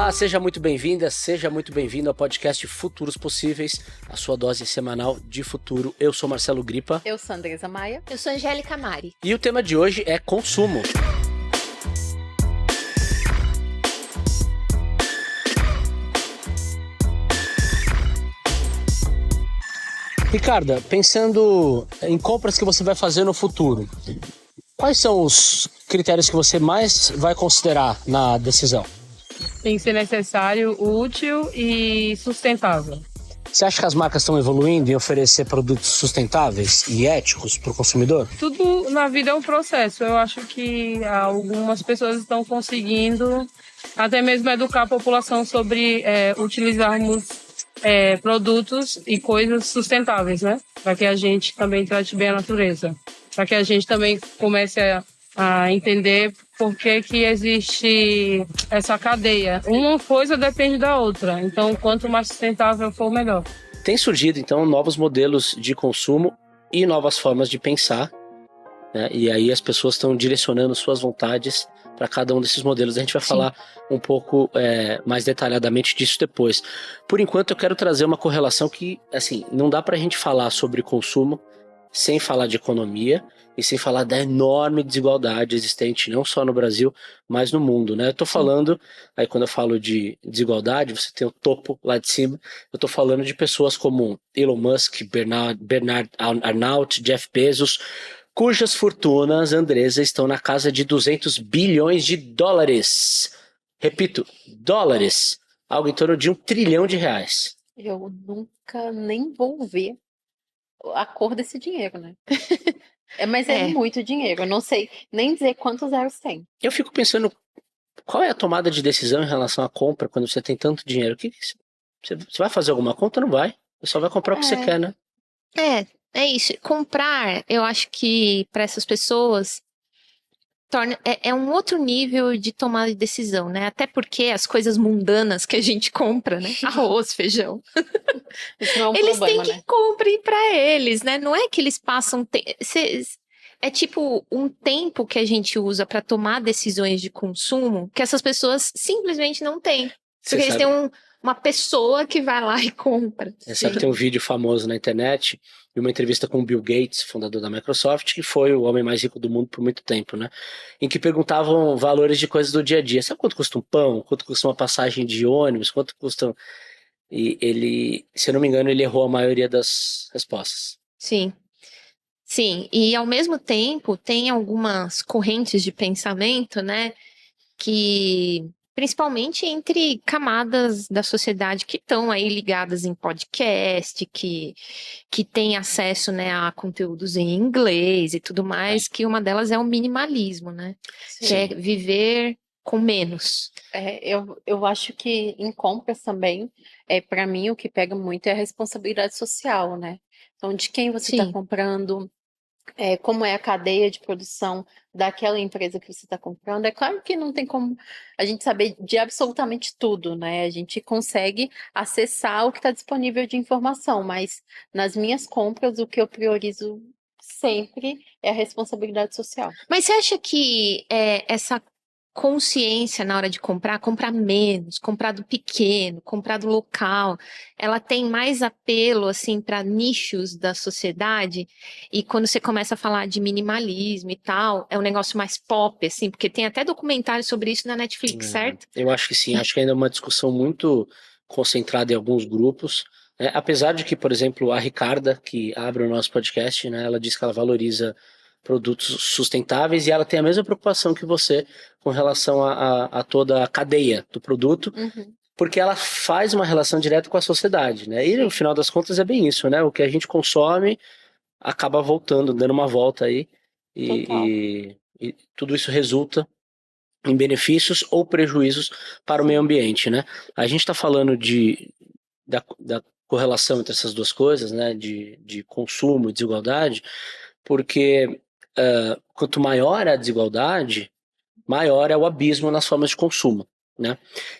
Olá, seja muito bem-vinda, seja muito bem-vindo ao podcast Futuros Possíveis, a sua dose semanal de futuro. Eu sou Marcelo Gripa. Eu sou Andresa Maia. Eu sou Angélica Mari. E o tema de hoje é consumo. Ricarda, pensando em compras que você vai fazer no futuro, quais são os critérios que você mais vai considerar na decisão? Tem que ser necessário, útil e sustentável. Você acha que as marcas estão evoluindo em oferecer produtos sustentáveis e éticos para o consumidor? Tudo na vida é um processo. Eu acho que algumas pessoas estão conseguindo até mesmo educar a população sobre utilizarmos produtos e coisas sustentáveis, né? Para que a gente também trate bem a natureza. Para que a gente também comece a entender por que existe essa cadeia. Uma coisa depende da outra. Então, quanto mais sustentável for, melhor. Tem surgido, então, novos modelos de consumo e novas formas de pensar, né? E aí as pessoas estão direcionando suas vontades para cada um desses modelos. A gente vai falar um pouco mais detalhadamente disso depois. Por enquanto, eu quero trazer uma correlação que, assim, não dá para a gente falar sobre consumo sem falar de economia e sem falar da enorme desigualdade existente, não só no Brasil, mas no mundo, né? Eu tô falando, aí quando eu falo de desigualdade, você tem o topo lá de cima, eu tô falando de pessoas como Elon Musk, Bernard Arnault, Jeff Bezos, cujas fortunas, Andresa, estão na casa de 200 bilhões de dólares. Repito, dólares. Algo em torno de R$1 trilhão. Eu nunca nem vou ver a cor desse dinheiro, né? Mas é muito dinheiro. Eu não sei nem dizer quantos zeros tem. Eu fico pensando, qual é a tomada de decisão em relação à compra quando você tem tanto dinheiro? Você vai fazer alguma conta? Não vai. Você só vai comprar o que você quer, né? É isso. Comprar, eu acho que para essas pessoas é um outro nível de tomada de decisão, né? Até porque as coisas mundanas que a gente compra, né? Arroz, feijão. Isso não é um eles problema, têm que né? comprar para eles, né? Não é que eles passam... É tipo um tempo que a gente usa para tomar decisões de consumo que essas pessoas simplesmente não têm. Porque eles têm uma pessoa que vai lá e compra. Você sabe que tem um vídeo famoso na internet de uma entrevista com o Bill Gates, fundador da Microsoft, que foi o homem mais rico do mundo por muito tempo, né? Em que perguntavam valores de coisas do dia a dia. Sabe quanto custa um pão? Quanto custa uma passagem de ônibus? Quanto custa... E ele, se eu não me engano, ele errou a maioria das respostas. Sim. Sim, e ao mesmo tempo tem algumas correntes de pensamento, né, que principalmente entre camadas da sociedade que estão aí ligadas em podcast, que têm acesso, né, a conteúdos em inglês e tudo mais, que uma delas é o minimalismo, né, que é viver com menos. Eu acho que em compras também, para mim, o que pega muito é a responsabilidade social, né? Então, de quem você está comprando, como é a cadeia de produção daquela empresa que você está comprando. É claro que não tem como a gente saber de absolutamente tudo, né? A gente consegue acessar o que está disponível de informação, mas nas minhas compras, o que eu priorizo sempre é a responsabilidade social. Mas você acha que essa consciência na hora de comprar menos, comprar do pequeno, comprar do local, ela tem mais apelo, assim, para nichos da sociedade? E quando você começa a falar de minimalismo e tal, é um negócio mais pop, assim, porque tem até documentário sobre isso na Netflix, certo? Eu acho que sim, acho que ainda é uma discussão muito concentrada em alguns grupos, né? Apesar de que, por exemplo, a Ricarda, que abre o nosso podcast, né, ela diz que ela valoriza produtos sustentáveis e ela tem a mesma preocupação que você com relação a toda a cadeia do produto, porque ela faz uma relação direta com a sociedade, né? E no final das contas é bem isso, né? O que a gente consome acaba voltando, dando uma volta aí e tudo isso resulta em benefícios ou prejuízos para o meio ambiente, né? A gente está falando da correlação entre essas duas coisas, né? De consumo e desigualdade, porque quanto maior a desigualdade, maior é o abismo nas formas de consumo, né?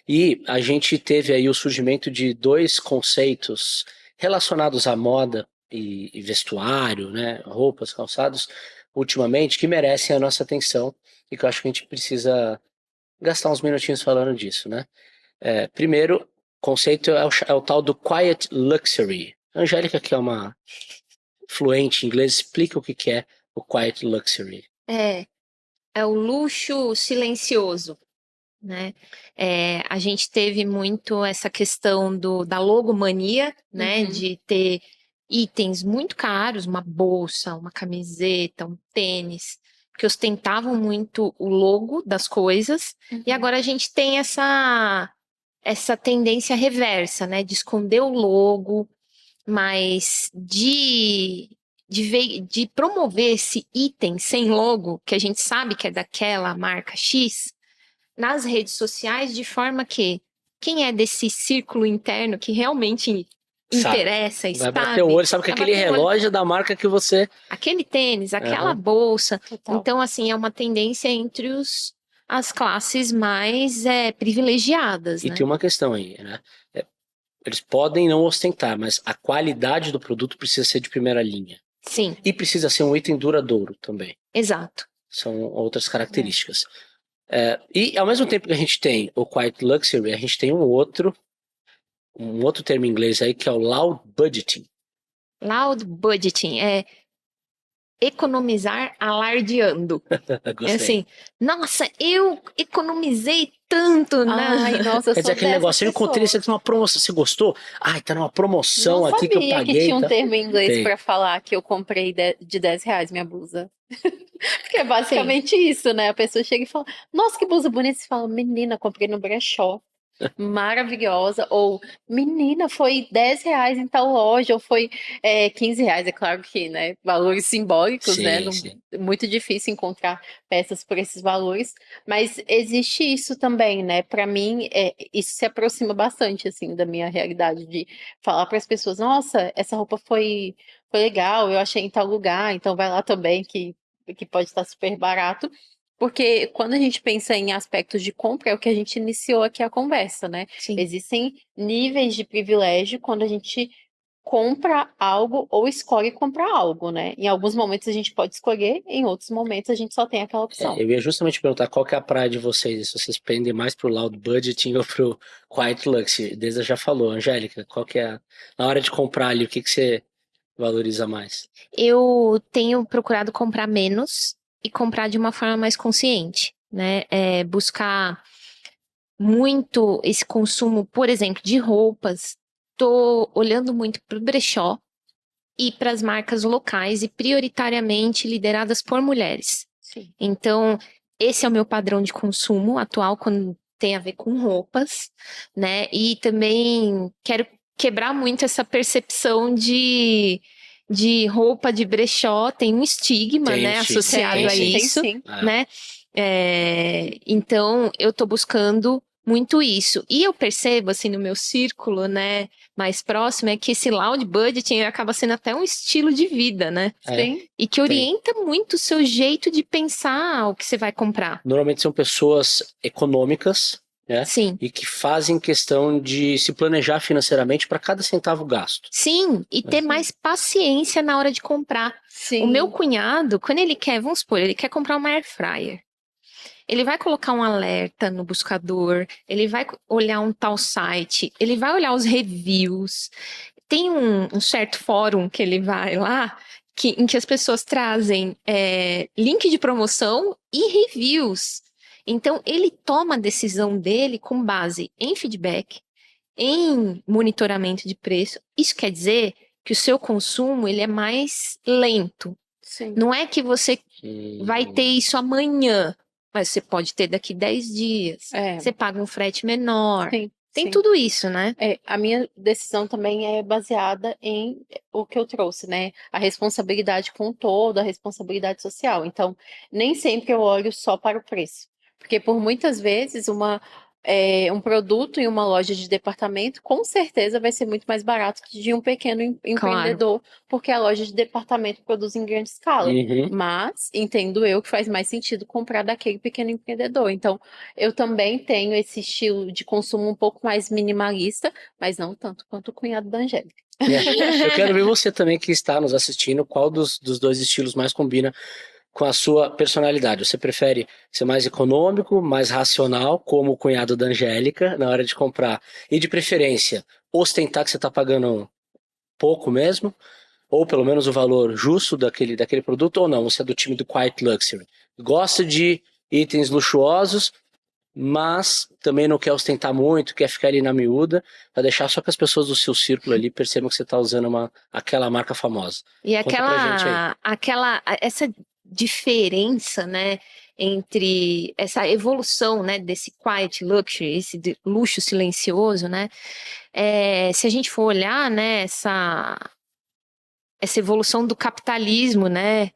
E a gente teve aí o surgimento de dois conceitos relacionados à moda e vestuário, né? Roupas, calçados, ultimamente, que merecem a nossa atenção e que eu acho que a gente precisa gastar uns minutinhos falando disso, né? Primeiro conceito é o tal do Quiet Luxury. A Angélica, que é uma fluente em inglês, explica o que é o Quiet Luxury. É o luxo silencioso, né? A gente teve muito essa questão da logomania, né? De ter itens muito caros, uma bolsa, uma camiseta, um tênis, que ostentavam muito o logo das coisas. E agora a gente tem essa tendência reversa, né? De esconder o logo, mas de promover esse item sem logo, que a gente sabe que é daquela marca X, nas redes sociais, de forma que quem é desse círculo interno que realmente interessa, vai bater o olho, sabe que aquele relógio da marca que você... Aquele tênis, aquela bolsa. Total. Então, assim, é uma tendência entre as classes mais privilegiadas, E né? tem uma questão aí, né? Eles podem não ostentar, mas a qualidade do produto precisa ser de primeira linha. Sim, E precisa ser um item duradouro também. exato. São outras características. E ao mesmo tempo que a gente tem o Quiet Luxury, a gente tem um outro termo em inglês aí que é o Loud Budgeting. Loud budgeting é economizar alardeando. Gostei. É assim, nossa, eu economizei tanto, né? Ai, nossa, eu Quer dizer, sou aquele dessa negócio, eu encontrei isso pessoa. aqui numa promoção, você gostou? Ai, tá numa promoção Não aqui que eu sabia paguei. que tinha um tá? termo em inglês Tem. pra falar que eu comprei de R$10 minha blusa. Porque é basicamente isso, né? A pessoa chega e fala, nossa, que blusa bonita. Você fala, menina, comprei no brechó. Maravilhosa. Ou, menina, foi R$10 em tal loja. Ou foi R$15. É claro que, né? Valores simbólicos, né? Sim, sim. Muito difícil encontrar peças por esses valores. Mas existe isso também, né? Para mim, isso se aproxima bastante, assim, da minha realidade. De falar para as pessoas, nossa, essa roupa foi legal, eu achei em tal lugar, então vai lá também, que pode estar super barato. Porque quando a gente pensa em aspectos de compra, é o que a gente iniciou aqui a conversa, né? Sim. Existem níveis de privilégio quando a gente compra algo ou escolhe comprar algo, né? Em alguns momentos a gente pode escolher, em outros momentos a gente só tem aquela opção. Eu ia justamente perguntar qual que é a praia de vocês, se vocês pendem mais pro Loud Budgeting ou pro Quiet Luxury. Desde já falou, Angélica, qual que é na hora de comprar ali, o que você valoriza mais? Eu tenho procurado comprar menos e comprar de uma forma mais consciente, né? Buscar muito esse consumo, por exemplo, de roupas. Tô olhando muito para o brechó e para as marcas locais e prioritariamente lideradas por mulheres. Sim. Então, esse é o meu padrão de consumo atual quando tem a ver com roupas, né? E também quero quebrar muito essa percepção de roupa de brechó, tem um estigma, Tem um né, estigma, associado a tem isso, sim. né? Então, eu tô buscando muito isso. E eu percebo, assim, no meu círculo, né, mais próximo, é que esse loud budgeting acaba sendo até um estilo de vida, né? Sim. E que orienta muito o seu jeito de pensar o que você vai comprar. Normalmente são pessoas econômicas, né? Sim. E que fazem questão de se planejar financeiramente para cada centavo gasto. Sim, e ter mais paciência na hora de comprar. Sim. O meu cunhado, quando ele quer, vamos supor, ele quer comprar uma air fryer. Ele vai colocar um alerta no buscador, ele vai olhar um tal site, ele vai olhar os reviews. Tem um certo fórum que ele vai lá, em que as pessoas trazem link de promoção e reviews. Então, ele toma a decisão dele com base em feedback, em monitoramento de preço. Isso quer dizer que o seu consumo ele é mais lento. Sim. Não é que você vai ter isso amanhã, mas você pode ter daqui 10 dias. Você paga um frete menor. Sim. Tem Sim. tudo isso, né? A minha decisão também é baseada em o que eu trouxe, né? A responsabilidade com o todo, a responsabilidade social. Então, nem sempre eu olho só para o preço. Porque por muitas vezes um produto em uma loja de departamento com certeza vai ser muito mais barato que de um pequeno empreendedor, porque a loja de departamento produz em grande escala. Uhum. Mas entendo eu que faz mais sentido comprar daquele pequeno empreendedor. Então, eu também tenho esse estilo de consumo um pouco mais minimalista, mas não tanto quanto o cunhado da Angélica. Eu quero ver você também que está nos assistindo, qual dos dois estilos mais combina com a sua personalidade. Você prefere ser mais econômico, mais racional, como o cunhado da Angélica, na hora de comprar, e de preferência, ostentar que você está pagando pouco mesmo, ou pelo menos o valor justo daquele produto, ou não, você é do time do Quiet Luxury. Gosta de itens luxuosos, mas também não quer ostentar muito, quer ficar ali na miúda, para deixar só que as pessoas do seu círculo ali percebam que você está usando aquela marca famosa. E Conta pra gente aí. essa diferença, né, entre essa evolução, né, desse quiet luxury, esse luxo silencioso, né, se a gente for olhar, né, essa evolução do capitalismo, né,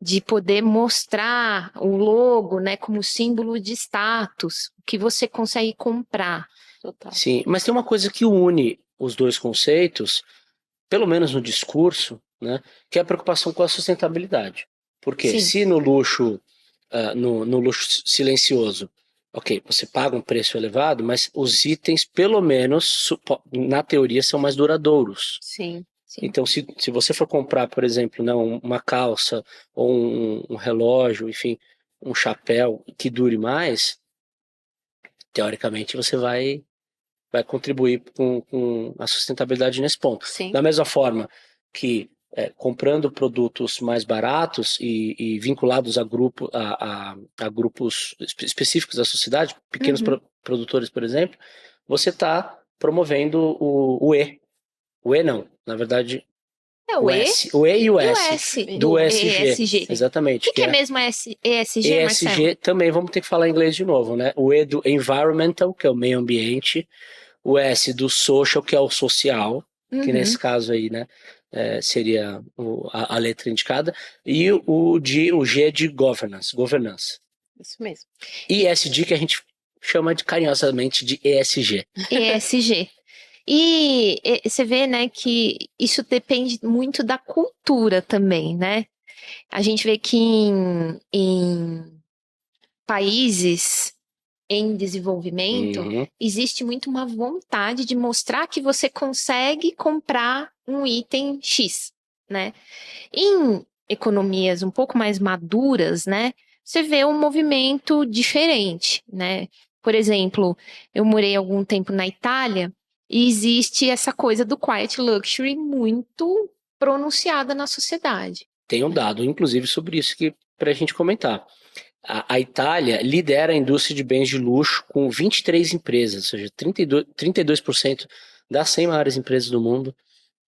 de poder mostrar o logo, né, como símbolo de status, que você consegue comprar. Total. Sim, mas tem uma coisa que une os dois conceitos, pelo menos no discurso, né, que é a preocupação com a sustentabilidade. Porque Sim. se no luxo, no luxo silencioso, ok, você paga um preço elevado, mas os itens, pelo menos, na teoria, são mais duradouros. Sim. Então, se você for comprar, por exemplo, uma calça ou um relógio, enfim, um chapéu que dure mais, teoricamente você vai contribuir com a sustentabilidade nesse ponto. Sim. Da mesma forma que comprando produtos mais baratos e vinculados a grupos específicos da sociedade, pequenos produtores, por exemplo, você está promovendo o E. O E não, na verdade, o E, S. O E e o S. S Do ESG. ESG. Exatamente. O que é mesmo ESG, Marcelo? ESG também, vamos ter que falar inglês de novo, né? O E do environmental, que é o meio ambiente. O S do social, que é o social, que nesse caso aí, né, seria a letra indicada. E o G de governance. Isso mesmo. E ESG, que a gente chama carinhosamente de ESG. ESG. E você vê, né, que isso depende muito da cultura também, né? A gente vê que em países em desenvolvimento, existe muito uma vontade de mostrar que você consegue comprar um item X, né? Em economias um pouco mais maduras, né, você vê um movimento diferente, né? Por exemplo, eu morei algum tempo na Itália e existe essa coisa do quiet luxury muito pronunciada na sociedade. Tem um dado, inclusive, sobre isso que para a gente comentar. A Itália lidera a indústria de bens de luxo com 23 empresas, ou seja, 32% das 100 maiores empresas do mundo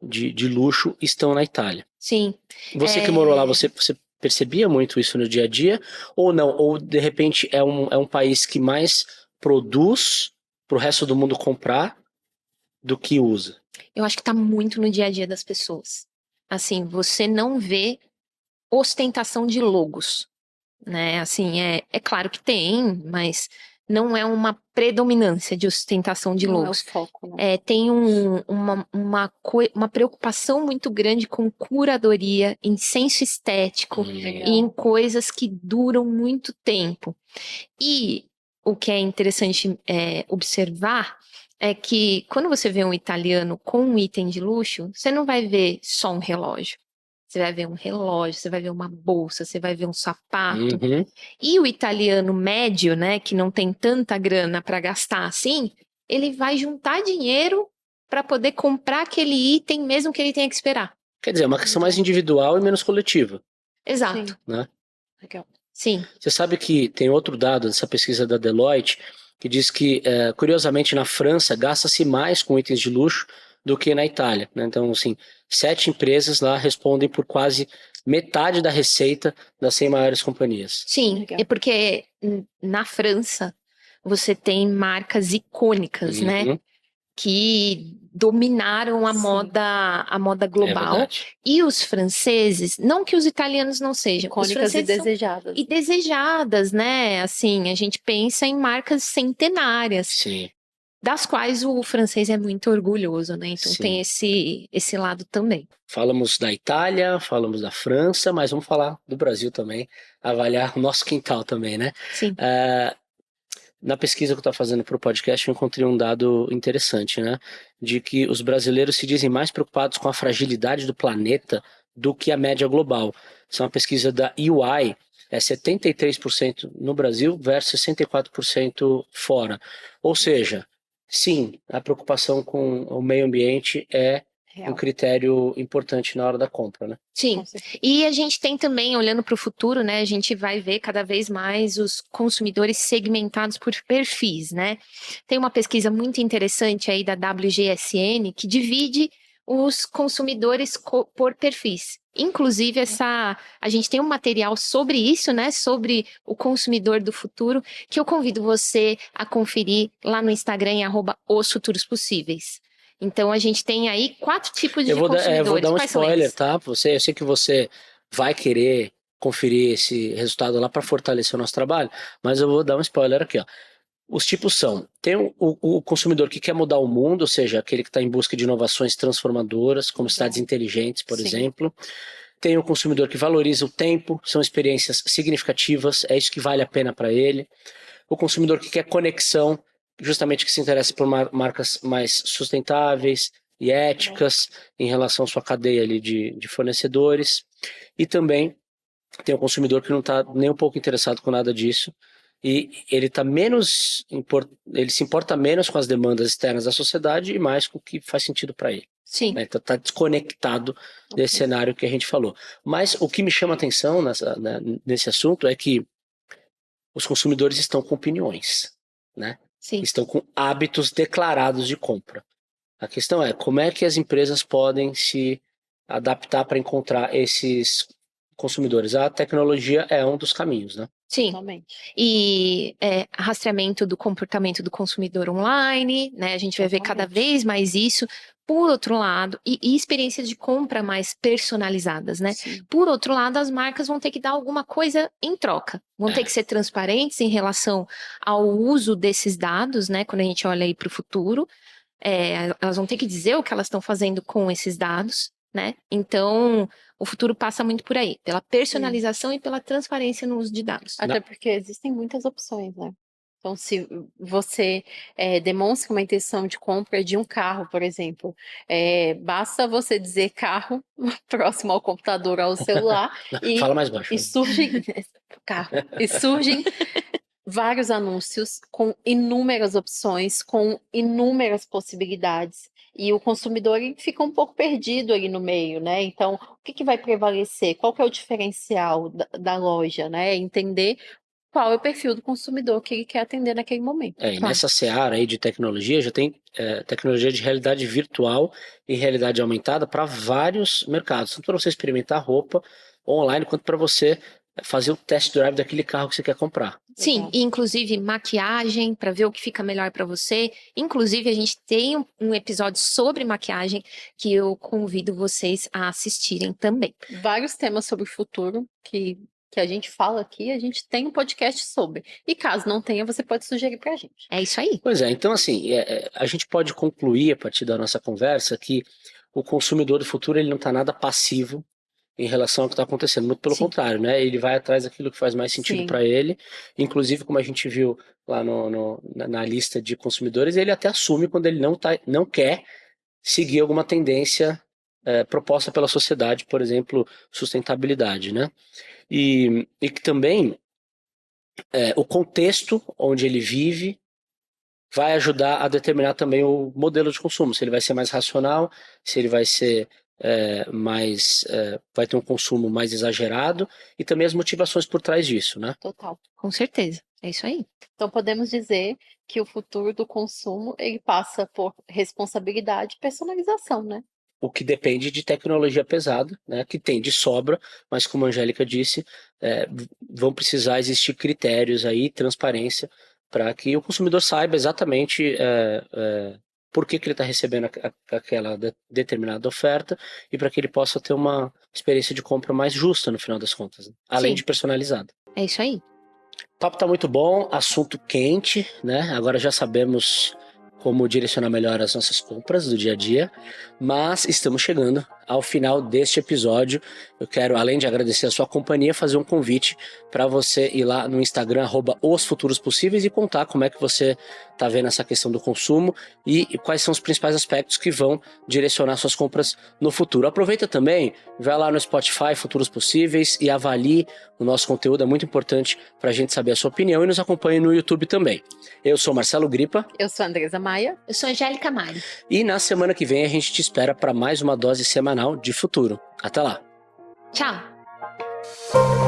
de luxo estão na Itália. Sim. Você que morou lá, você percebia muito isso no dia a dia? Ou não? Ou, de repente, é um país que mais produz para o resto do mundo comprar do que usa? Eu acho que está muito no dia a dia das pessoas. Assim, você não vê ostentação de logos, né? Assim, é claro que tem, mas não é uma predominância de ostentação de logos. Não é o foco, né? Tem uma preocupação muito grande com curadoria, em senso estético e em coisas que duram muito tempo. E o que é interessante observar é que quando você vê um italiano com um item de luxo, você não vai ver só um relógio. Você vai ver um relógio, você vai ver uma bolsa, você vai ver um sapato. E o italiano médio, né, que não tem tanta grana para gastar assim, ele vai juntar dinheiro para poder comprar aquele item, mesmo que ele tenha que esperar. Quer dizer, é uma questão mais individual e menos coletiva. Exato. Sim. Né? Legal. Sim. Você sabe que tem outro dado dessa pesquisa da Deloitte que diz que, curiosamente, na França gasta-se mais com itens de luxo do que na Itália, né? Então, assim, 7 empresas lá respondem por quase metade da receita das 100 maiores companhias. Sim, Legal. é porque na França você tem marcas icônicas, né? Que dominaram a moda global. E os franceses, não que os italianos não sejam, Icônicas e desejadas. E desejadas, né? Assim, a gente pensa em marcas centenárias. Sim. Das quais o francês é muito orgulhoso, né? Então tem esse lado também. Falamos da Itália, falamos da França, mas vamos falar do Brasil também, avaliar o nosso quintal também, né? Sim. Na pesquisa que eu estou fazendo para o podcast, eu encontrei um dado interessante, né? De que os brasileiros se dizem mais preocupados com a fragilidade do planeta do que a média global. Isso é uma pesquisa da EY, é 73% no Brasil versus 64% fora. Ou seja, sim, a preocupação com o meio ambiente é um critério importante na hora da compra, né? Sim, e a gente tem também, olhando para o futuro, né, a gente vai ver cada vez mais os consumidores segmentados por perfis, né? Tem uma pesquisa muito interessante aí da WGSN que divide os consumidores por perfis. Inclusive, a gente tem um material sobre isso, né? Sobre o consumidor do futuro, que eu convido você a conferir lá no Instagram, em @osfuturospossíveis. Então, a gente tem aí 4 tipos de consumidores. Eu vou dar um Quais são spoiler, eles? tá? Eu sei que você vai querer conferir esse resultado lá para fortalecer o nosso trabalho, mas eu vou dar um spoiler aqui, ó. Os tipos são, tem o consumidor que quer mudar o mundo, ou seja, aquele que está em busca de inovações transformadoras, como cidades inteligentes, por exemplo. Tem o consumidor que valoriza o tempo, são experiências significativas, é isso que vale a pena para ele. O consumidor que quer conexão, justamente que se interessa por marcas mais sustentáveis e éticas em relação à sua cadeia ali de fornecedores. E também tem o consumidor que não está nem um pouco interessado com nada disso e ele ele se importa menos com as demandas externas da sociedade e mais com o que faz sentido para ele. Sim. Né? Então está desconectado desse cenário que a gente falou. Mas o que me chama a atenção nesse assunto é que os consumidores estão com opiniões, né? Sim. Estão com hábitos declarados de compra. A questão é como é que as empresas podem se adaptar para encontrar esses consumidores. A tecnologia é um dos caminhos, né? Sim, e rastreamento do comportamento do consumidor online, né? A gente vai ver cada vez mais isso. Por outro lado, e experiências de compra mais personalizadas, né? Sim. Por outro lado, as marcas vão ter que dar alguma coisa em troca. Vão ter que ser transparentes em relação ao uso desses dados, né? Quando a gente olha aí para o futuro, elas vão ter que dizer o que elas estão fazendo com esses dados, né? Então, o futuro passa muito por aí, pela personalização e pela transparência no uso de dados. Até porque existem muitas opções, né? Então, se você demonstra uma intenção de compra de um carro, por exemplo, basta você dizer carro próximo ao computador, ao celular, Fala mais baixo. E surgem vários anúncios com inúmeras opções, com inúmeras possibilidades. E o consumidor ele fica um pouco perdido ali no meio, né? Então, o que vai prevalecer? Qual que é o diferencial da loja, né? Entender qual é o perfil do consumidor que ele quer atender naquele momento. E nessa seara aí de tecnologia, já tem tecnologia de realidade virtual e realidade aumentada para vários mercados. Tanto para você experimentar roupa online, quanto para você fazer o test drive daquele carro que você quer comprar. Sim, e inclusive maquiagem, para ver o que fica melhor para você. Inclusive, a gente tem um episódio sobre maquiagem que eu convido vocês a assistirem também. Vários temas sobre o futuro que a gente fala aqui, a gente tem um podcast sobre. E caso não tenha, você pode sugerir pra gente. É isso aí. Pois é, então assim, a gente pode concluir a partir da nossa conversa que o consumidor do futuro ele não está nada passivo em relação ao que está acontecendo, muito pelo contrário, né? Ele vai atrás daquilo que faz mais sentido para ele, inclusive como a gente viu lá na lista de consumidores, ele até assume quando ele não quer seguir alguma tendência proposta pela sociedade, por exemplo, sustentabilidade, né? E que também o contexto onde ele vive vai ajudar a determinar também o modelo de consumo, se ele vai ser mais racional, se ele vai ser vai ter um consumo mais exagerado e também as motivações por trás disso, né? Total. Com certeza, é isso aí. Então podemos dizer que o futuro do consumo ele passa por responsabilidade e personalização, né? O que depende de tecnologia pesada, né? Que tem de sobra, mas como a Angélica disse, vão precisar existir critérios aí, transparência, para que o consumidor saiba exatamente por que ele está recebendo aquela determinada oferta e para que ele possa ter uma experiência de compra mais justa no final das contas, né? Além de personalizada. É isso aí. O papo tá muito bom, assunto quente, né? Agora já sabemos como direcionar melhor as nossas compras do dia a dia, mas estamos chegando ao final deste episódio. Eu quero, além de agradecer a sua companhia, fazer um convite para você ir lá no Instagram, @osfuturospossíveis, e contar como é que você está vendo essa questão do consumo e quais são os principais aspectos que vão direcionar suas compras no futuro. Aproveita também, vai lá no Spotify, Futuros Possíveis, e avalie o nosso conteúdo, é muito importante para a gente saber a sua opinião, e nos acompanhe no YouTube também. Eu sou Marcelo Gripa. Eu sou a Andresa Maia. Eu sou a Angélica Mari. E na semana que vem a gente te espera para mais uma dose semanal de futuro. Até lá! Tchau!